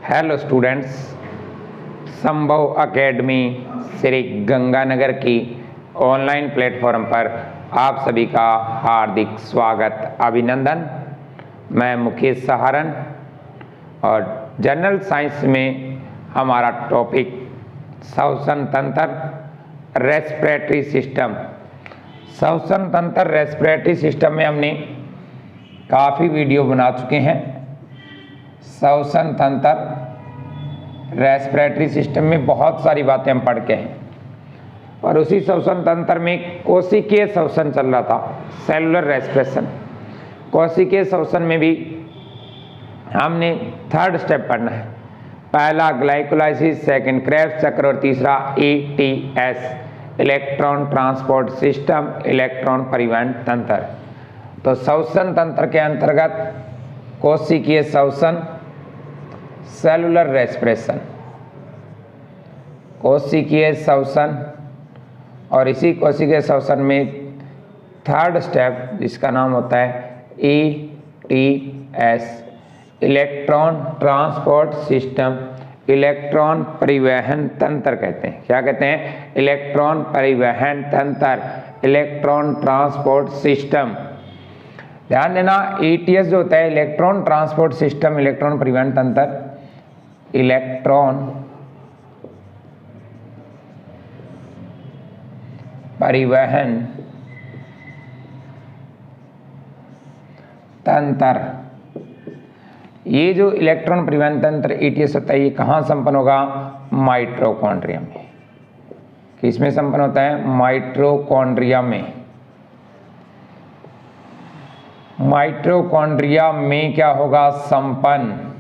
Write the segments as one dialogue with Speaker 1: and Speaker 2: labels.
Speaker 1: Hello students, संभव academy Shri Ganganagar की online platform पर आप सभी का हार्दिक स्वागत अभिनंदन। मैं मुकेश सहारन और जनरल साइंस में हमारा टॉपिक श्वसन तंत्र रेस्पिरेटरी सिस्टम। श्वसन तंत्र रेस्पिरेटरी सिस्टम में हमने काफ़ी वीडियो बना चुके हैं। श्वसन तंत्र रेस्पिरेटरी सिस्टम में बहुत सारी बातें हम पढ़ के हैं और उसी श्वसन तंत्र में कोशिकीय श्वसन चल रहा था, सेलुलर रेस्पिरेशन। कोशिकीय श्वसन में भी हमने थर्ड स्टेप पढ़ना है। पहला ग्लाइकोलाइसिस, सेकंड क्रेब्स चक्र और तीसरा ETS electron transport system, electron परिवहन तंत्र। तो श्वसन तंत्र के अंतर्गत कोशिकीय श्वसन, सेलुलर रेस्पिरेशन, कोशिकीय श्वसन और इसी कोशिकीय श्वसन में थर्ड स्टेप जिसका नाम होता है ETS electron transport system, electron परिवहन तंत्र कहते हैं। क्या कहते हैं? इलेक्ट्रॉन परिवहन तंत्र, इलेक्ट्रॉन ट्रांसपोर्ट सिस्टम। ध्यान देना, ETS जो होता है इलेक्ट्रॉन ट्रांसपोर्ट सिस्टम, इलेक्ट्रॉन परिवहन तंत्र, इलेक्ट्रॉन परिवहन तंत्र। ये जो इलेक्ट्रॉन परिवहन तंत्र ETS होता है, ये कहाँ संपन्न होगा? माइटोकॉन्ड्रिया में। किसमें संपन्न होता है? माइटोकॉन्ड्रिया में। माइटोकॉन्ड्रिया में क्या होगा? संपन्न।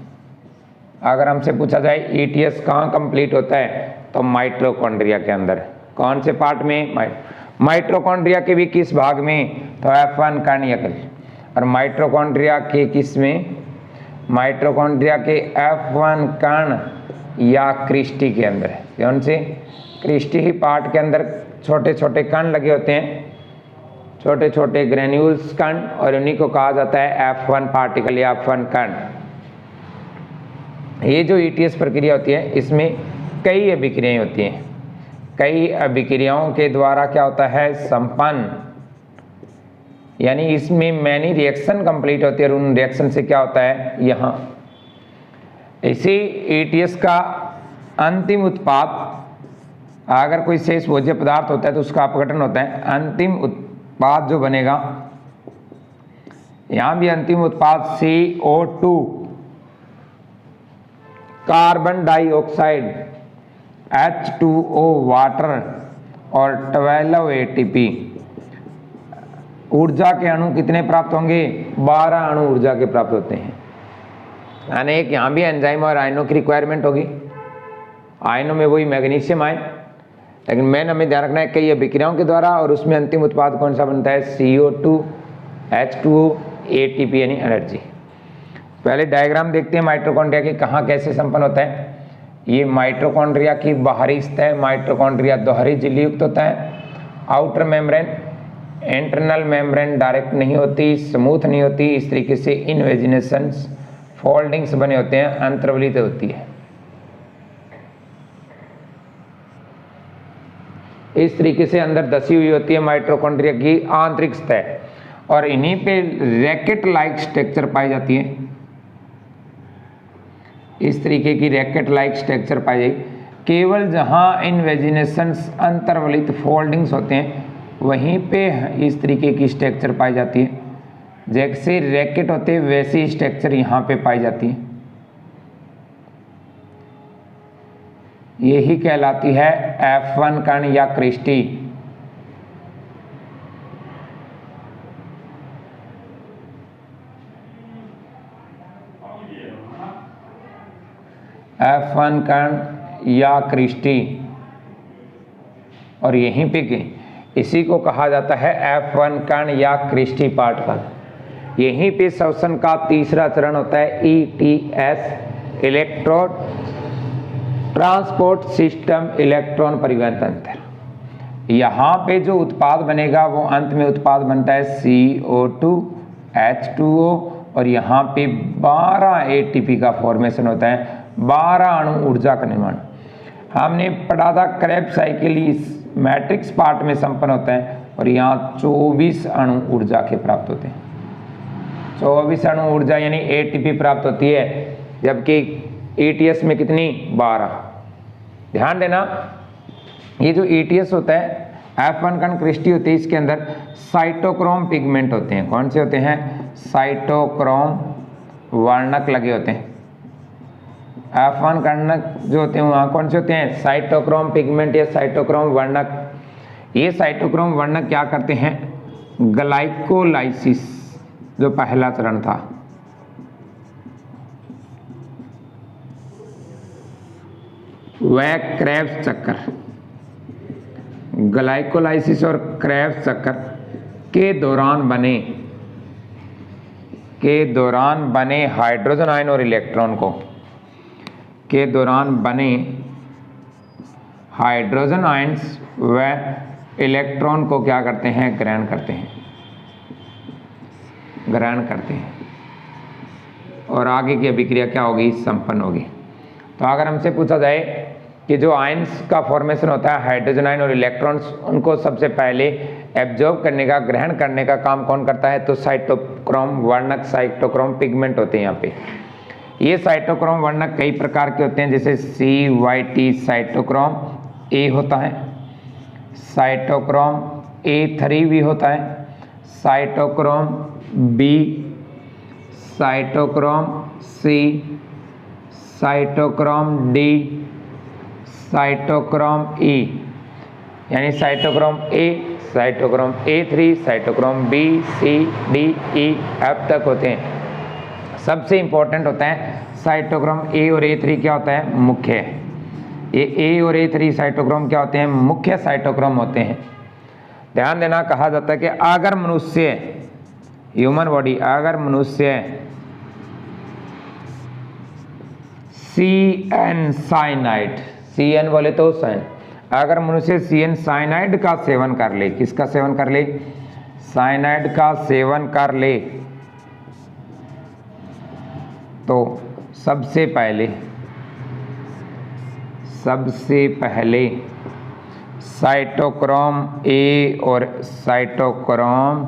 Speaker 1: अगर हमसे पूछा जाए ETS कहाँ कंप्लीट होता है, तो माइटोकॉन्ड्रिया के अंदर। कौन से पार्ट में? माइटोकॉन्ड्रिया के भी किस भाग में? तो F1 कण यकृत। और माइटोकॉन्ड्रिया के किस में? माइटोकॉन्ड्रिया के F1 कण या क्रिस्टी के अंदर। कौन से? क्रिस्टी ही पार्ट के अंदर छोटे छोटे कण लगे होते हैं, छोटे छोटे ग्रेन्यूल्स कण, और उन्हीं को कहा जाता है F1 पार्टिकल या F1 कण। ये जो ETS प्रक्रिया होती है, इसमें कई अभिक्रियाएं होती हैं। कई अभिक्रियाओं के द्वारा क्या होता है? संपन्न, यानी इसमें मैनी रिएक्शन कंप्लीट होती है और उन रिएक्शन से क्या होता है? यहाँ इसी ETS का अंतिम उत्पाद, अगर कोई शेष भोज्य पदार्थ होता है तो उसका अपघटन होता है। अंतिम उत्पाद जो बनेगा, यहाँ भी अंतिम उत्पाद CO2 carbon dioxide, H2O water और 12 ATP। ऊर्जा के अणु कितने प्राप्त होंगे? 12 अणु ऊर्जा के प्राप्त होते हैं। यानी एक यहाँ भी एंजाइम और आयनों की रिक्वायरमेंट होगी। आयनों में वही मैग्नीशियम आयन, लेकिन मेन हमें ध्यान रखना है कई अभिक्रियाओं के द्वारा, और उसमें अंतिम उत्पाद कौन सा बनता है? CO2, H2O, ATP यानी एनर्जी। पहले डायग्राम देखते हैं माइटोकॉन्ड्रिया की कहाँ कैसे संपन्न होता है। ये माइटोकॉन्ड्रिया की बाहरी सतह, माइटोकॉन्ड्रिया दोहरी झिल्ली युक्त होता है। Outer membrane, internal membrane direct नहीं होती, स्मूथ नहीं होती, इस तरीके से इनवेजिनेशंस फोल्डिंग्स बने होते हैं, अंतर्वलित होती है। इस तरीके से अंदर धसी हुई होती है माइटोकॉन्ड्रिया की आंतरिक सतह, और इन्हीं पे रैकेट लाइक स्ट्रक्चर पाई जाती है। इस तरीके की रैकेट लाइक स्ट्रक्चर पाई जाएगी। केवल जहां इनवेजिनेशंस अंतर्वलित फोल्डिंग्स होते हैं वहीं पे इस तरीके की स्ट्रक्चर पाई जाती है। जैसे रैकेट होते हैं वैसी स्ट्रक्चर यहाँ पे पाई जाती है। यही कहलाती है F1 कण या क्रिस्टी। F1 कण या क्रिस्टी, और यहीं पे इसी को कहा जाता है F1 कण या क्रिस्टी पार्टिकल। यहीं पे श्वसन का तीसरा चरण होता है ETS electron transport system, electron परिवहन तंत्र। यहाँ पे जो उत्पाद बनेगा वो अंत में उत्पाद बनता है CO2, H2O और यहाँ पे 12 ATP का फॉर्मेशन होता है 12 अणु ऊर्जा का निर्माण। हमने पढ़ा था क्रेब्स साइकिल इस मैट्रिक्स पार्ट में संपन्न होता है और यहाँ 24 अणु ऊर्जा के प्राप्त होते हैं। 24 अणु ऊर्जा यानी ATP प्राप्त होती है, जबकि ETS में कितनी? 12। ध्यान देना, ये जो ETS होता है F1 कण क्रिस्टी होती है, इसके अंदर साइटोक्रोम पिगमेंट होते हैं। कौन से होते हैं? साइटोक्रोम वर्णक लगे होते हैं। F1 कर्णक जो होते हैं वहाँ कौन से होते हैं? साइटोक्रोम पिगमेंट या साइटोक्रोम वर्णक। ये साइटोक्रोम वर्णक क्या करते हैं? ग्लाइकोलाइसिस, जो पहला चरण था, वह क्रेब्स चक्कर, ग्लाइकोलाइसिस और क्रेब्स चक्कर के दौरान बने हाइड्रोजन आयन और इलेक्ट्रॉन को, के दौरान बने हाइड्रोजन आयंस व इलेक्ट्रॉन को क्या करते हैं? ग्रहण करते हैं और आगे की अभिक्रिया क्या होगी? संपन्न होगी। तो अगर हमसे पूछा जाए कि जो आयंस का फॉर्मेशन होता है, हाइड्रोजन आयन और इलेक्ट्रॉन्स, उनको सबसे पहले एब्जॉर्ब करने का, ग्रहण करने का काम कौन करता है? तो साइटोक्रोम वर्णक, साइटोक्रोम पिगमेंट होते हैं यहाँ पे। ये साइटोक्रोम वर्णक कई प्रकार के होते हैं, जैसे CYT साइटोक्रोम A होता है, साइटोक्रोम A3 भी होता है, cytochrome B, cytochrome C, cytochrome D, cytochrome E, यानी cytochrome A, cytochrome A3, cytochrome B, C, D, E अब तक होते हैं। सबसे इंपॉर्टेंट होता है साइटोक्रोम A और A3 क्या होता है? मुख्य। ये A और A3 साइटोक्रोम क्या होते हैं? मुख्य साइटोक्रोम होते हैं। ध्यान देना, कहा जाता है कि अगर मनुष्य, ह्यूमन बॉडी, अगर मनुष्य CN साइनाइड, CN बोले तो साइन, अगर मनुष्य CN साइनाइड का सेवन कर ले, किसका सेवन कर ले? साइनाइड का सेवन कर ले, तो सबसे पहले साइटोक्रोम A और साइटोक्रोम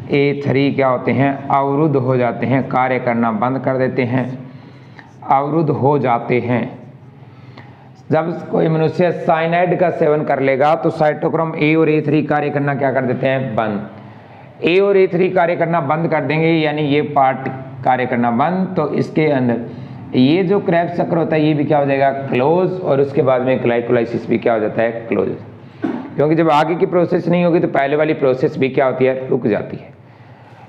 Speaker 1: A3 क्या होते हैं? अवरुद्ध हो जाते हैं, कार्य करना बंद कर देते हैं, अवरुद्ध हो जाते हैं। जब कोई मनुष्य साइनाइड का सेवन कर लेगा तो साइटोक्रोम A और A3 कार्य करना क्या कर देते हैं? बंद। A और A3 कार्य करना बंद कर देंगे, यानी ये पार्ट कार्य करना बंद, तो इसके अंदर ये जो क्रेब्स चक्र होता है ये भी क्या हो जाएगा? क्लोज, और उसके बाद में ग्लाइकोलाइसिस भी क्या हो जाता है? क्लोज। क्योंकि जब आगे की प्रोसेस नहीं होगी तो पहले वाली प्रोसेस भी क्या होती है? रुक जाती है।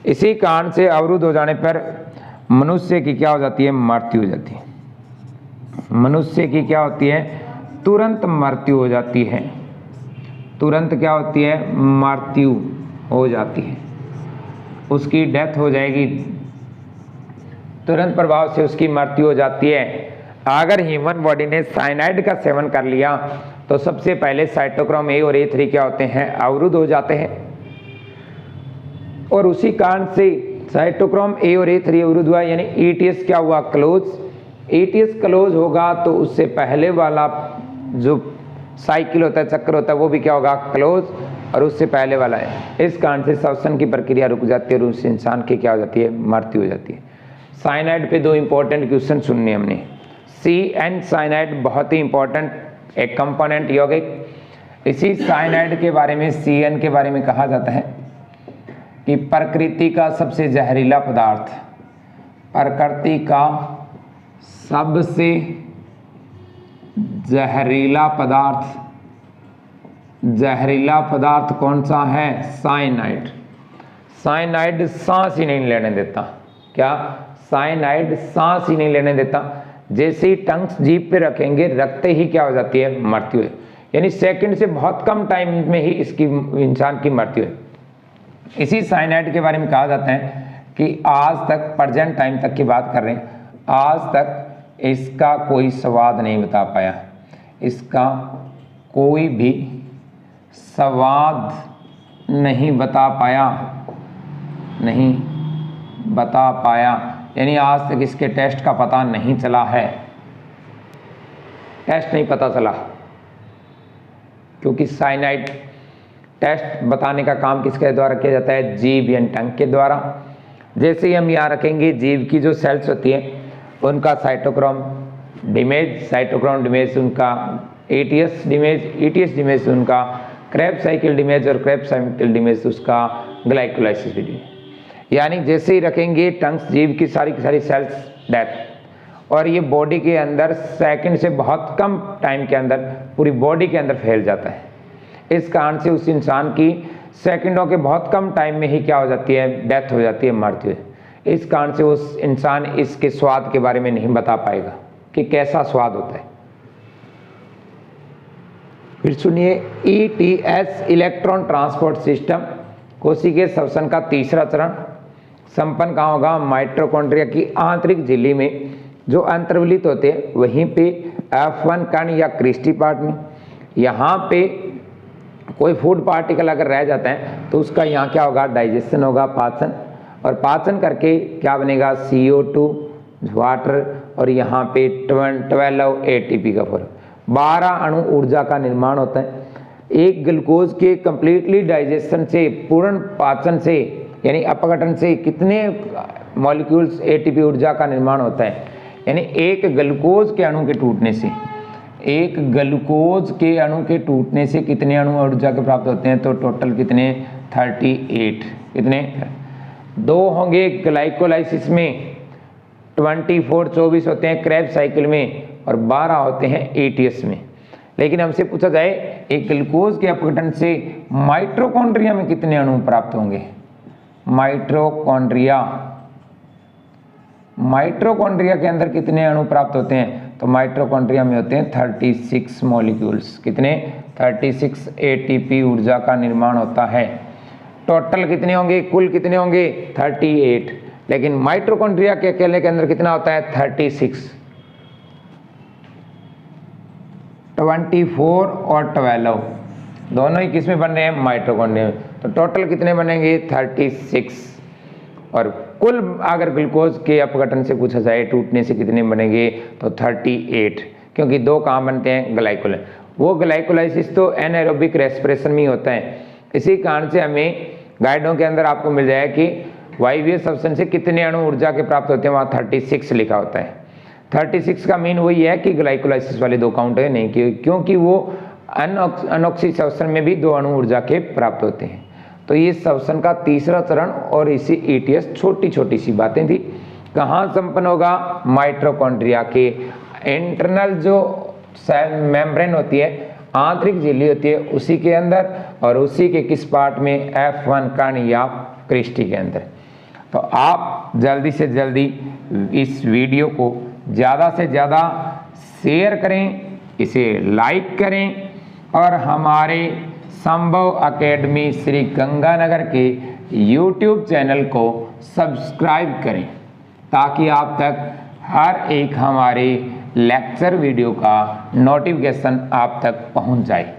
Speaker 1: इसी कारण से अवरुद्ध हो जाने पर मनुष्य की क्या हो जाती है? मृत्यु हो जाती है। मनुष्य की क्या होती है? तुरंत मृत्यु हो जाती है। तुरंत क्या होती है? मृत्यु हो जाती है, उसकी डेथ हो जाएगी, तुरंत प्रभाव से उसकी मृत्यु हो जाती है। अगर ह्यूमन बॉडी ने साइनाइड का सेवन कर लिया तो सबसे पहले साइटोक्रोम A और A3 क्या होते हैं? अवरुद्ध हो जाते हैं, और उसी कारण से साइटोक्रोम A और A3 अवरुद्ध हुआ, यानी ETS क्या हुआ? क्लोज। ETS क्लोज होगा तो उससे पहले वाला जो साइकिल होता है, चक्र होता है, वो भी क्या होगा? क्लोज, और उससे पहले वाला है। इस कारण से श्वसन की प्रक्रिया रुक जाती है और उस इंसान की क्या हो जाती है? मृत्यु हो जाती है। साइनाइड पे दो इंपॉर्टेंट क्वेश्चन सुनने हमने। CN साइनाइड बहुत ही इंपॉर्टेंट एक कंपोनेंट यौगिक। इसी साइनाइड के बारे में, CN के बारे में कहा जाता है कि प्रकृति का सबसे जहरीला पदार्थ, प्रकृति का सबसे जहरीला पदार्थ कौन सा है? साइनाइड। साइनाइड सांस ही नहीं लेने देता। क्या? साइनाइड सांस ही नहीं लेने देता। जैसे ही टंग्स जीभ पे रखेंगे, रखते ही क्या हो जाती है? मृत्यु है। यानी सेकंड से बहुत कम टाइम में ही इसकी, इंसान की मृत्यु है। इसी साइनाइड के बारे में कहा जाता है कि आज तक, प्रेजेंट टाइम तक की बात कर रहे हैं, आज तक इसका कोई स्वाद नहीं बता पाया, इसका कोई भी स्वाद नहीं बता पाया, यानी आज तक इसके टेस्ट का पता नहीं चला है। टेस्ट नहीं पता चला, क्योंकि साइनाइड टेस्ट बताने का काम किसके द्वारा किया जाता है, जीभ यानी टंग के द्वारा। जैसे ही हम यहाँ रखेंगे जीभ की जो सेल्स होती है उनका साइटोक्रोम डिमेज उनका एटीएस डिमेज उनका क्रेब्स साइकिल डिमेज और क्रेब्स साइकिल डिमेज उसका ग्लाइकोलाइसिस डिमेज। यानी जैसे ही रखेंगे टंग्स जीभ की सारी सेल्स डेथ, और ये बॉडी के अंदर सेकंड से बहुत कम टाइम के अंदर पूरी बॉडी के अंदर फैल जाता है। इस कारण से उस इंसान की सेकंडों के बहुत कम टाइम में ही क्या हो जाती है, डेथ हो जाती है, मरती है। इस कारण से उस इंसान इसके स्वाद के बारे में नहीं बता पाएगा कि कैसा स्वाद होता है। फिर सुनिए, ETS इलेक्ट्रॉन ट्रांसपोर्ट सिस्टम कोशिकीय श्वसन का तीसरा चरण संपन्न कहाँ होगा, माइटोकॉन्ड्रिया की आंतरिक झिल्ली में जो अंतर्वलित होते हैं वहीं पे F1 कण या क्रिस्टी पार्ट में। यहाँ पे कोई फूड पार्टिकल अगर रह जाता है तो उसका यहाँ क्या होगा, डाइजेशन होगा, पाचन, और पाचन करके क्या बनेगा, CO2 वाटर, और यहाँ पे 12 ATP का फॉर्म, 12 अणु ऊर्जा का निर्माण होता है। एक ग्लूकोज के कंप्लीटली डाइजेशन से, पूर्ण पाचन से यानी अपघटन से कितने मॉलिक्यूल्स ATP ऊर्जा का निर्माण होता है, यानी एक ग्लूकोज के अणु के टूटने से, टूटने से कितने अणु ऊर्जा के प्राप्त होते हैं, तो टोटल कितने, 38। कितने, 2 होंगे ग्लाइकोलाइसिस में, 24 होते हैं क्रेब्स साइकिल में, और 12 होते हैं ETS में। लेकिन हमसे पूछा जाए एक ग्लूकोज के अपघटन से माइटोकॉन्ड्रिया में कितने अणु प्राप्त होंगे, माइटोकॉन्ड्रिया के अंदर कितने अणु प्राप्त होते हैं, तो माइटोकॉन्ड्रिया में होते हैं 36 मॉलिक्यूल्स। कितने, 36 ATP ऊर्जा का निर्माण होता है। टोटल कितने होंगे, कुल कितने होंगे, 38, लेकिन माइटोकॉन्ड्रिया के अकेले के अंदर कितना होता है, 36। 24 और 12 दोनों ही किस में बन रहे हैं, माइटोकॉन्ड्रिया में। तो टोटल कितने बनेंगे, 36। और कुल अगर ग्लूकोज के अपघटन से पूछा जाए टूटने से कितने बनेंगे, तो 38, क्योंकि 2 कहाँ बनते हैं, ग्लाइकोलाइसिस। वो ग्लाइकोलाइसिस तो एनाएरोबिक रेस्पिरेशन में ही होता है। इसी कारण से हमें गाइडों के अंदर आपको मिल जाएगा कि वायवीय श्वसन से कितने अणु ऊर्जा के प्राप्त होते हैं, वहाँ 36 लिखा होता है। 36 का मीन वही है कि ग्लाइकोलाइसिस वाले 2 काउंट है नहीं, क्योंकि वो अनोक्सी श्वसन में भी 2 अणु ऊर्जा के प्राप्त होते हैं। तो ये श्वसन का तीसरा चरण और इसी ETS छोटी सी बातें थी। कहाँ संपन्न होगा, माइटोकॉन्ड्रिया के इंटरनल जो सेल मेम्ब्रेन होती है, आंतरिक झिल्ली होती है, उसी के अंदर, और उसी के किस पार्ट में, F1 कण या क्रिस्टी के अंदर। तो आप जल्दी से जल्दी इस वीडियो को ज़्यादा से ज़्यादा शेयर करें, इसे लाइक करें, और हमारे संभव एकेडमी श्री गंगानगर के YouTube चैनल को सब्सक्राइब करें, ताकि आप तक हर एक हमारे लेक्चर वीडियो का नोटिफिकेशन आप तक पहुंच जाए।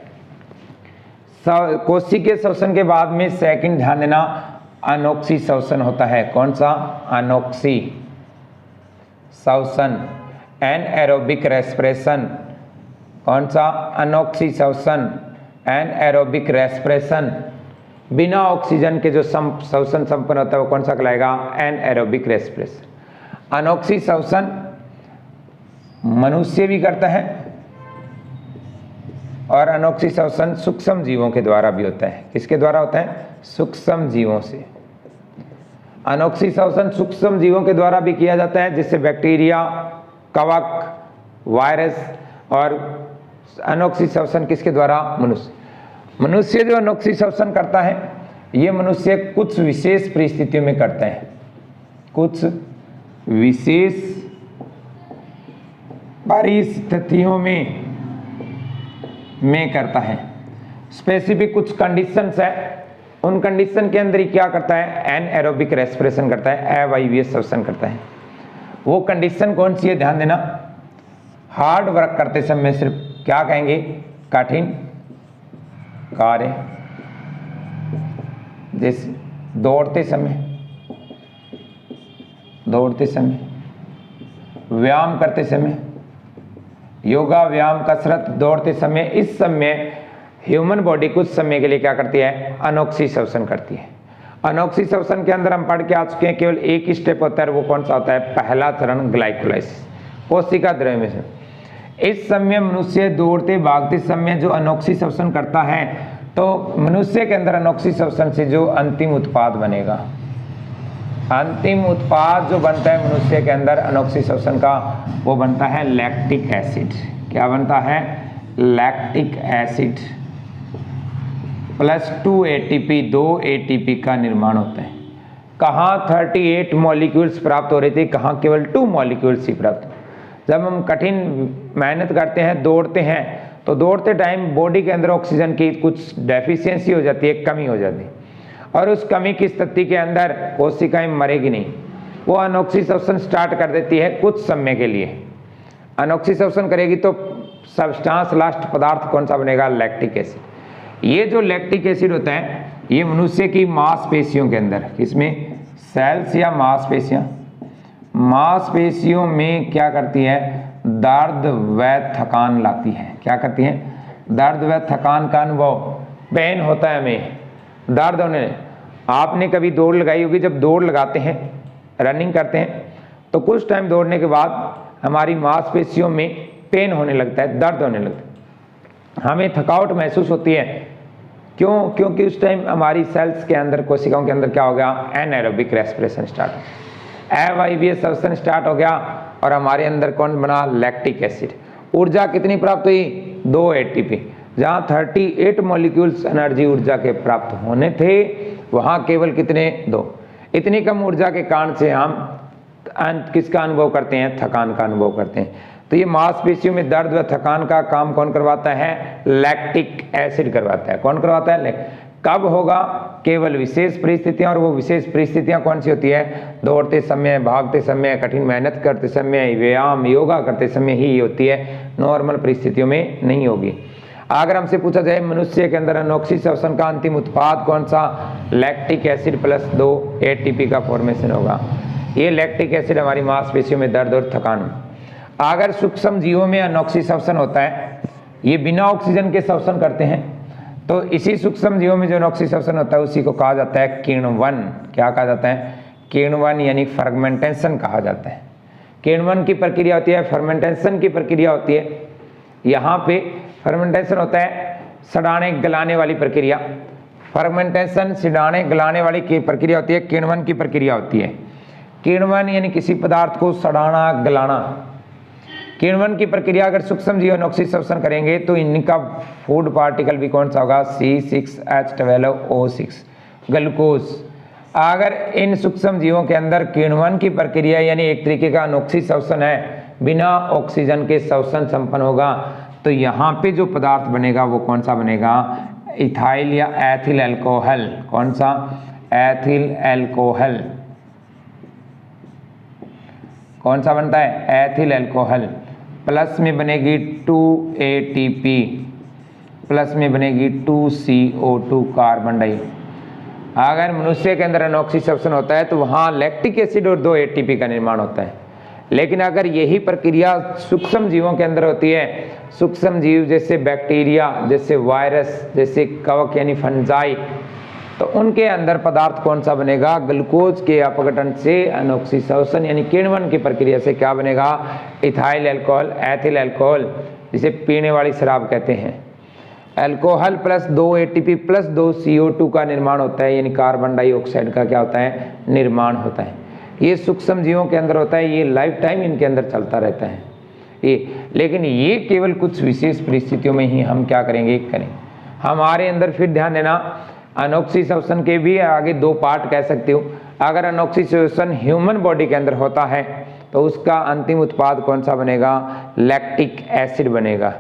Speaker 1: कोशिकीय श्वसन के बाद में सेकंड ध्यान देना, अनोक्सी श्वसन होता है। कौन सा, अनोक्सी श्वसन, एनएरोबिक रेस्पिरेशन। कौन सा, अनोक्सी श्वसन, एनएरोबिक रेस्पिरेशन। बिना ऑक्सीजन के जो श्वसन संपन्न होता है वो कौन सा कहलाएगा, एनएरोबिक रेस्पिरेशन। अनोक्सी श्वसन मनुष्य भी करता है, और अनोक्सी श्वसन सूक्ष्म जीवों के द्वारा भी होता है। किसके द्वारा होता है, सूक्ष्म जीवों से। अनोक्सी श्वसन सूक्ष्म जीवों के द्वारा भी किया जाता है, जिससे बैक्टीरिया, कवक, वायरस। और अनोक्सी श्वसन किसके द्वारा, मनुष्य जो अनोक्सी श्वसन करता है, ये मनुष्य कुछ विशेष परिस्थितियों में करता है, कुछ विशेष परिस्थितियों में करता है। स्पेसिफिक कुछ कंडीशंस है, उन कंडीशन के अंदर ही क्या करता है, एनएरोबिक रेस्पिरेशन करता है, अवायवीय श्वसन करता है। वो कंडीशन कौन सी है, ध्यान देना। हार्ड वर्क करते समय सिर्फ क्या कहेंगे, कठिन कार्य, जैसे दौड़ते समय, व्यायाम करते समय, योगा, व्यायाम, कसरत, दौड़ते समय, इस समय ह्यूमन बॉडी कुछ समय के लिए क्या करती है, अनोक्सी श्वसन करती है। अनोक्सी श्वसन के अंदर हम पढ़ के आ चुके हैं, केवल एक ही स्टेप होता है, वो कौन सा होता है, पहला चरण ग्लाइकोलाइसिस, कोशिका द्रव्यमेशन। इस समय मनुष्य दौड़ते भागते समय जो अनोक्सी श्वसन करता है, तो मनुष्य के अंदर अनोक्सी श्वसन से जो अंतिम उत्पाद बनेगा, अंतिम उत्पाद जो बनता है मनुष्य के अंदर अनोक्सी श्वसन का, वो बनता है लैक्टिक एसिड। क्या बनता है, lactic acid plus 2 ATP, 2 ATP का निर्माण होता है। कहाँ 38 मॉलिक्यूल्स प्राप्त हो रहे थे, कहाँ केवल 2 मॉलिक्यूल्स ही प्राप्त। जब हम कठिन मेहनत करते हैं, दौड़ते हैं, तो दौड़ते टाइम बॉडी के अंदर ऑक्सीजन की कुछ डेफिशिएंसी हो जाती है, कमी हो जाती है, और उस कमी की स्थिति के अंदर कोशिकाएं मरेगी नहीं, वो अनोक्सी श्वसन स्टार्ट कर देती है कुछ समय के लिए। अनोक्सी श्वसन करेगी तो सब्सटेंस, लास्ट पदार्थ कौन सा बनेगा, लैक्टिक एसिड। ये जो लैक्टिक एसिड होता है, ये मनुष्य की मांसपेशियों के अंदर, किसमें, सेल्स या मांसपेशियां, मांसपेशियों में क्या करती है, दर्द व थकान लाती है। क्या करती है, दर्द व थकान का अनुभव, पेन होता है हमें, दर्द होने। आपने कभी दौड़ लगाई होगी, जब दौड़ लगाते हैं, रनिंग करते हैं, तो कुछ टाइम दौड़ने के बाद हमारी मांसपेशियों में पेन होने लगता है, दर्द होने लगता है, हमें थकावट महसूस होती है। क्यों, क्योंकि उस टाइम हमारी सेल्स के अंदर, कोशिकाओं के अंदर क्या हो गया, एनाएरोबिक रेस्पिरेशन स्टार्ट, अवायवीय श्वसन स्टार्ट हो गया, और हमारे अंदर कौन बना, लैक्टिक एसिड। ऊर्जा कितनी प्राप्त हुई, 2 ATP। जहाँ 38 मॉलिक्यूल्स एनर्जी ऊर्जा के प्राप्त होने थे, वहाँ केवल कितने, 2। इतनी कम ऊर्जा के कारण से हम किसका अनुभव करते हैं, थकान का अनुभव करते हैं। तो ये मांसपेशियों में दर्द व थकान का काम कौन करवाता है, लैक्टिक एसिड करवाता है। कौन करवाता है, कब होगा, केवल विशेष परिस्थितियां, और वो विशेष परिस्थितियां कौन सी होती है, दौड़ते समय, भागते समय, कठिन मेहनत करते समय, व्यायाम, योगा करते समय ही होती है, नॉर्मल परिस्थितियों में नहीं होगी। अगर हमसे पूछा जाए मनुष्य के अंदर अनोक्सी श्वसन का अंतिम उत्पाद कौन सा, लैक्टिक एसिड प्लस 2 ATP का फॉर्मेशन होगा। ये लैक्टिक एसिड हमारी मांसपेशियों में दर्द और थकान। अगर सूक्ष्म जीवों में अनोक्सी श्वसन होता है, ये बिना ऑक्सीजन के श्वसन करते हैं, तो इसी सूक्ष्म जीवों में जो अनोक्सी श्वसन होता है, उसी को कहा जाता है किण्वन। क्या कहा जाता है, किण्वन, यानी फर्मेंटेशन कहा जाता है। किण्वन की प्रक्रिया होती है, फर्मेंटेशन की प्रक्रिया होती है। यहाँ पे फर्मेंटेशन होता है सड़ाने गलाने वाली प्रक्रिया, फर्मेंटेशन सिडाने गलाने वाली की प्रक्रिया होती है, किण्वन की प्रक्रिया होती है। किण्वन यानी किसी पदार्थ को सड़ाना गलाना। किण्वन की प्रक्रिया अगर सूक्ष्म जीव अनोक्सी श्वसन करेंगे, तो इनका फूड पार्टिकल भी कौन सा होगा, C6H12O6 ग्लूकोज। अगर इन सूक्ष्म जीवों के अंदर किण्वन की प्रक्रिया यानी एक तरीके का अनोक्सी श्वसन है, बिना ऑक्सीजन के श्वसन संपन्न होगा, तो यहाँ पे जो पदार्थ बनेगा वो कौन सा बनेगा, इथाइल या एथिल अल्कोहल। कौन सा, एथिल अल्कोहल। कौन सा बनता है, एथिल अल्कोहल। प्लस में बनेगी 2 ATP, प्लस में बनेगी 2 CO2 कार्बन डाई। अगर मनुष्य के अंदर अनोक्सी श्वसन होता है, तो वहाँ लैक्टिक एसिड और 2 ATP का निर्माण होता है। लेकिन अगर यही प्रक्रिया सूक्ष्म जीवों के अंदर होती है, सूक्ष्म जीव जैसे बैक्टीरिया, जैसे वायरस, जैसे कवक यानी फंजाई, तो उनके अंदर पदार्थ कौन सा बनेगा, ग्लूकोज के अपघटन से अनोक्सी श्वसन यानी किण्वन की प्रक्रिया से क्या बनेगा, इथाइल अल्कोहल, एथिल अल्कोहल, जिसे पीने वाली शराब कहते हैं। Alcohol plus 2 ATP plus 2 CO2 का निर्माण होता है, यानी कार्बन डाइऑक्साइड का क्या होता है, निर्माण होता है। ये सूक्ष्म जीवों के अंदर होता है, ये लाइफ टाइम इनके अंदर चलता रहता है ये। लेकिन ये केवल कुछ विशेष परिस्थितियों में ही हम क्या करेंगे, करें। हमारे अंदर फिर ध्यान देना, अनोक्सी श्वसन के भी आगे 2 पार्ट कह सकते हो। अगर अनोक्सी श्वसन ह्यूमन बॉडी के अंदर होता है, तो उसका अंतिम उत्पाद कौन सा बनेगा, लैक्टिक एसिड बनेगा।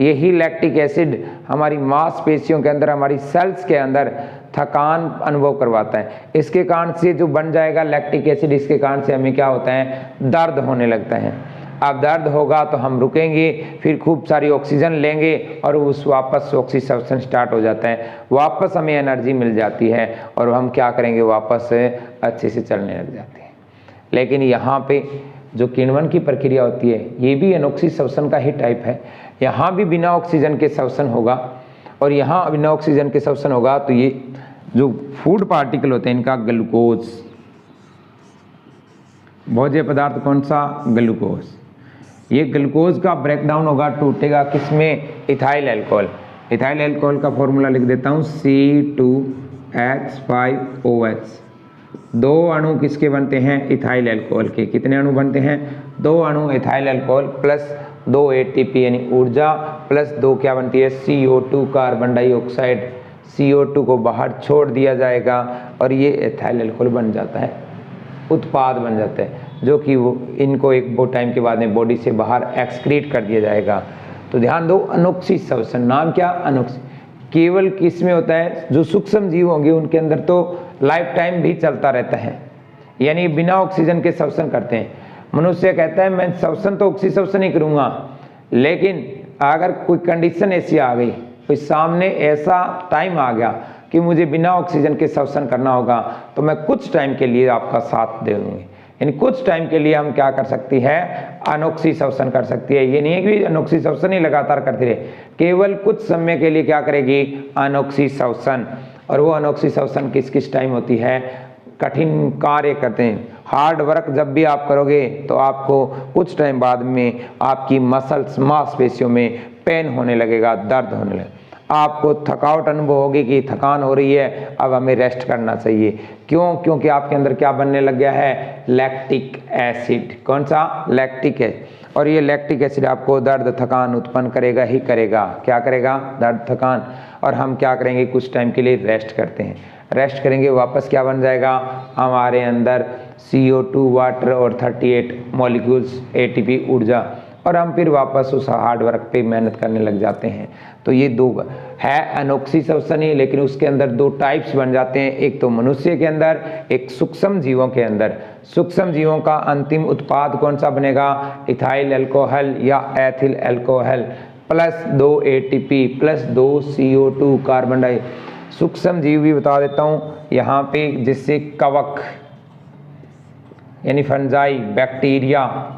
Speaker 1: यही लैक्टिक एसिड हमारी मांसपेशियों के अंदर, हमारी सेल्स के अंदर थकान अनुभव करवाता है। इसके कारण से जो बन जाएगा लैक्टिक एसिड, इसके कारण से हमें क्या होता है, दर्द होने लगता है। अब दर्द होगा तो हम रुकेंगे, फिर खूब सारी ऑक्सीजन लेंगे, और उस वापस ऑक्सी श्वसन स्टार्ट हो जाता है, वापस हमें एनर्जी मिल जाती है, और हम क्या करेंगे, वापस अच्छे से चलने लग जाते हैं। लेकिन यहाँ पे जो किण्वन की प्रक्रिया होती है ये भी अनोक्सी श्वसन का ही टाइप है। यहाँ भी बिना ऑक्सीजन के श्वसन होगा और यहाँ बिना ऑक्सीजन के श्वसन होगा। तो ये जो फूड पार्टिकल होते हैं इनका ग्लूकोज, भोज्य पदार्थ कौन सा, ग्लूकोज, ये ग्लूकोज का ब्रेकडाउन होगा, टूटेगा किसमें, इथाइल अल्कोहल। इथाइल अल्कोहल का फॉर्मूला लिख देता हूँ C2H5OH। दो अणु किसके बनते हैं, इथाइल अल्कोहल के। कितने अणु बनते हैं, दो अणु इथाइल अल्कोहल प्लस 2 ATP यानी ऊर्जा प्लस 2 क्या बनती है, CO2 कार्बन डाइऑक्साइड। CO2 को बाहर छोड़ दिया जाएगा और ये इथाइल अल्कोहल बन जाता है, उत्पाद बन जाते हैं, जो कि वो इनको एक बहुत टाइम के बाद में बॉडी से बाहर एक्सक्रीट कर दिया जाएगा। तो ध्यान दो, अनोक्सी श्वसन, नाम क्या, अनोक्सी। केवल किस में होता है, जो सूक्ष्म जीव होंगे उनके अंदर तो लाइफ टाइम भी चलता रहता है, यानी बिना ऑक्सीजन के श्वसन करते हैं। मनुष्य कहता है मैं श्वसन तो ऑक्सी श्वसन ही करूँगा, लेकिन अगर कोई कंडीशन ऐसी आ गई, कोई सामने ऐसा टाइम आ गया कि मुझे बिना ऑक्सीजन के श्वसन करना होगा, तो मैं कुछ टाइम के लिए आपका साथ दे दूँगी। यानी कुछ टाइम के लिए हम क्या कर सकती है, अनोक्सी श्वसन कर सकती है। ये नहीं है कि अनोक्सी श्वसन ही लगातार करती रहे, केवल कुछ समय के लिए क्या करेगी, अनोक्सी श्वसन। और वो अनोक्सी श्वसन किस किस टाइम होती है, कठिन कार्य करते हैं, हार्ड वर्क जब भी आप करोगे तो आपको कुछ टाइम बाद में आपकी मसल्स, मांसपेशियों में पेन होने लगेगा, दर्द होने लगेगा, आपको थकावट अनुभव होगी कि थकान हो रही है, अब हमें रेस्ट करना चाहिए। क्यों, क्योंकि आपके अंदर क्या बनने लग गया है, लैक्टिक एसिड। कौन सा, लैक्टिक एसिड। और ये लैक्टिक एसिड आपको दर्द थकान उत्पन्न करेगा ही करेगा। क्या करेगा, दर्द थकान। और हम क्या करेंगे, कुछ टाइम के लिए रेस्ट करते हैं, रेस्ट करेंगे, वापस क्या बन जाएगा, हमारे अंदर CO2 वाटर और 38 मॉलिक्यूल्स ATP ऊर्जा, और हम फिर वापस उस हार्ड वर्क पे मेहनत करने लग जाते हैं। तो ये दो है अनोक्सी श्वसन ही, लेकिन उसके अंदर दो टाइप्स बन जाते हैं, एक तो मनुष्य के अंदर, एक सूक्ष्म जीवों के अंदर। सूक्ष्म जीवों का अंतिम उत्पाद कौन सा बनेगा, इथाइल अल्कोहल या ethyl alcohol plus 2 ATP plus 2 CO2 carbon dioxide. सूक्ष्म जीव भी बता देता हूँ यहाँ पे, जिससे कवक यानी फंजाई, बैक्टीरिया,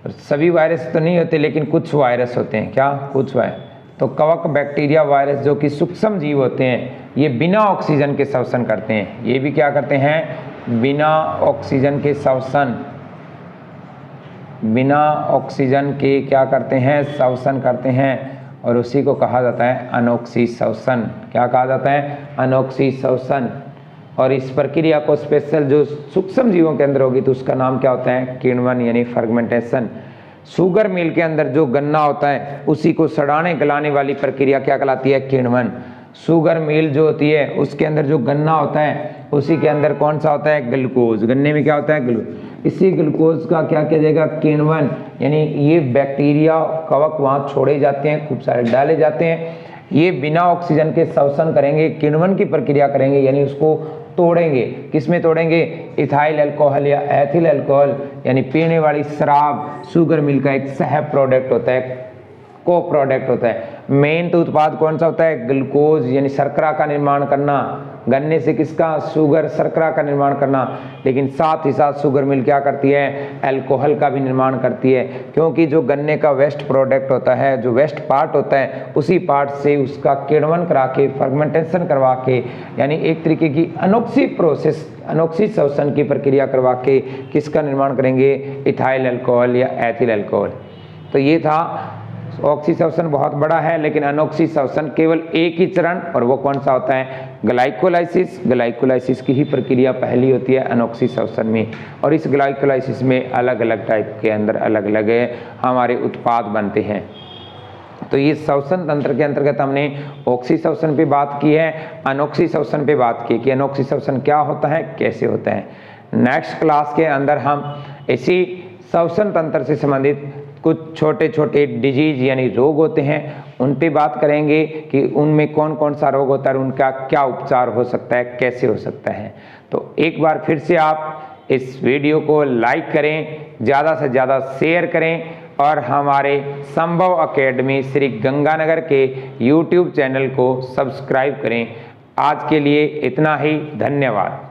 Speaker 1: सभी वायरस तो नहीं होते लेकिन कुछ वायरस होते हैं। क्या, कुछ वायरस। तो कवक, बैक्टीरिया, वायरस जो कि सूक्ष्म जीव होते हैं, ये बिना ऑक्सीजन के श्वसन करते हैं। ये भी क्या करते हैं, बिना ऑक्सीजन के श्वसन, बिना ऑक्सीजन के क्या करते हैं, श्वसन करते हैं, और उसी को कहा जाता है अनोक्सी श्वसन। क्या कहा जाता है, अनोक्सी श्वसन। और इस प्रक्रिया को स्पेशल जो सूक्ष्म जीवों के अंदर होगी तो उसका नाम क्या होता है, किण्वन यानी फर्मेंटेशन। शुगर मिल के अंदर जो गन्ना होता है उसी को सड़ाने गलाने वाली प्रक्रिया क्या कहलाती है, किण्वन। शुगर मिल जो होती है उसके अंदर जो गन्ना होता है उसी के अंदर कौन सा होता है, ग्लूकोज। गन्ने में क्या होता है, ग्लूकोज। इसी ग्लूकोज का क्या किया जाएगा, किण्वन, यानी ये बैक्टीरिया, कवक वहाँ छोड़े जाते हैं, खूब सारे डाले जाते हैं, ये बिना ऑक्सीजन के श्वसन करेंगे, किण्वन की प्रक्रिया करेंगे, यानी उसको तोड़ेंगे। किसमें तोड़ेंगे, इथाइल अल्कोहल या एथिल अल्कोहल, यानी पीने वाली शराब शुगर मिल का एक सह प्रोडक्ट होता है, को प्रोडक्ट होता है। मेन तो उत्पाद कौन सा होता है, ग्लूकोज, यानी शर्करा का निर्माण करना। गन्ने से किसका, शुगर, शर्करा का निर्माण करना। लेकिन साथ ही साथ शुगर मिल क्या करती है, अल्कोहल का भी निर्माण करती है, क्योंकि जो गन्ने का वेस्ट प्रोडक्ट होता है, जो वेस्ट पार्ट होता है, उसी पार्ट से उसका किण्वन करा के, फर्मेंटेशन करवा के, यानी एक तरीके की अनोक्सी प्रोसेस, अनोक्सी श्वसन की प्रक्रिया करवा के किसका निर्माण करेंगे, इथाइल अल्कोहल या एथिल अल्कोहल। तो ये था, ऑक्सी श्वसन बहुत बड़ा है, लेकिन अनोक्सी श्वसन केवल एक ही चरण, और वो कौन सा होता है, ग्लाइकोलाइसिस। ग्लाइकोलाइसिस की ही प्रक्रिया पहली होती है अनोक्सी श्वसन में, और इस ग्लाइकोलाइसिस में अलग अलग टाइप के अंदर अलग अलग हमारे उत्पाद बनते हैं। तो ये श्वसन तंत्र के अंतर्गत हमने ऑक्सी श्वसन पे बात की है, अनोक्सी श्वसन पे बात की कि अनोक्सी श्वसन क्या होता है, कैसे होता है। नेक्स्ट क्लास के अंदर हम इसी श्वसन तंत्र से संबंधित कुछ छोटे छोटे डिजीज यानी रोग होते हैं, उन पे बात करेंगे कि उनमें कौन कौन सा रोग होता है, उनका क्या उपचार हो सकता है, कैसे हो सकता है। तो एक बार फिर से आप इस वीडियो को लाइक करें, ज़्यादा से ज़्यादा शेयर करें, और हमारे संभव अकेडमी श्री गंगानगर के YouTube चैनल को सब्सक्राइब करें। आज के लिए इतना ही, धन्यवाद।